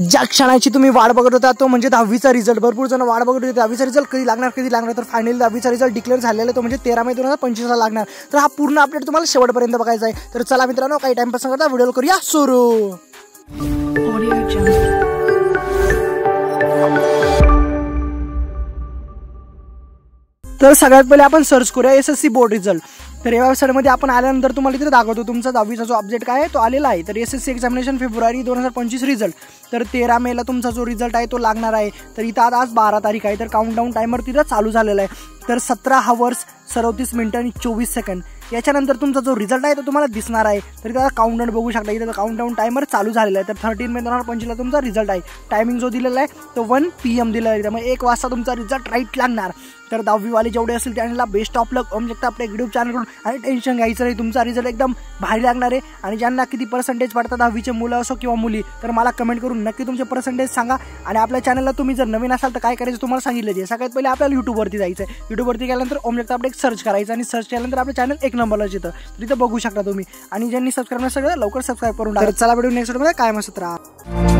ज्या क्षणाची तुम्ही वाट बघत होता तो म्हणजे 10वीचा रिझल्ट. भरपूर जण वाट बघत होते 10वीचा रिझल्ट कधी लागणार. तर फायनली 10वीचा रिझल्ट डिक्लेअर झालेला तो म्हणजे 13 मे 2025 लागणार. तर हा पूर्ण अपडेट तुम्हाला शेवटपर्यंत बघायचा आहे. तर चला मित्रांनो, काही टाइम पास करता व्हिडिओ करूया सुरू. तर सगळ्यात पहिले आपण सर्च करूया SSC बोर्ड रिझल्ट. तर या वेबसाईटमध्ये आपण आल्यानंतर तुम्हाला तिथे दाखवतो तुमचा 10वीचा जो अपडेट काय आहे तो आलेला आहे. तर SSC एक्झामिनेशन फेब्रुवारी 2025 रिझल्ट. तर 13 मेला तुमचा जो रिझल्ट आहे तो लागणार आहे. तर इथं आज 12 तारीख आहे. तर काउंटडाऊन टायमर तिथं चालू झालेला आहे. तर 17 hours 37 मिनिटं आणि 24 सेकंड. याच्यानंतर तुमचा जो रिझल्ट आहे तो तुम्हाला दिसणार आहे. तर त्याचा काउंटडाऊन बघू शकता. इथं काउंटडाऊन टायमर चालू झालेला आहे. तर 13 मे 2025 तुमचा रिझल्ट आहे. टायमिंग जो दिलेला आहे तो 1 PM दिलेला आहे. त्यामुळे 1 वाजता तुमचा रिझल्ट राईट लागणार. तर 10वीवाले जेवढे असतील त्यांना बेस्ट ऑफ लक. ओम जगताप आपल्या युट्यूब चॅनलकडून. आणि टेन्शन घ्यायचं नाही, तुमचा रिझल्ट एकदम भारी लागणार आहे. आणि ज्यांना किती पर्सेंटेज पडतात 10वीचे मुलं असो किंवा मुली, तर मला कमेंट करून नक्की तुमचे पर्सेंटेज सांगा. आणि आपल्या चॅनलला तुम्ही जर नवीन असाल तर काय करायचं तुम्हाला सांगितलं आहे. सगळ्यात पहिले आपल्याला युट्यूबवरती जायचं आहे. युट्यूबवरती गेल्यानंतर ओम जगताप एक सर्च करायचं आणि सर्च केल्यानंतर आपलं चॅनल 1 नंबरलाच येतं. तर इथं बघू शकता तुम्ही. आणि ज्यांनी सबस्क्राईब नसेल लवकर सबस्क्राईब करून टाका. चला व्हिडिओ नेक्स्ट व्हिडिओमध्ये काय मस्त राहा.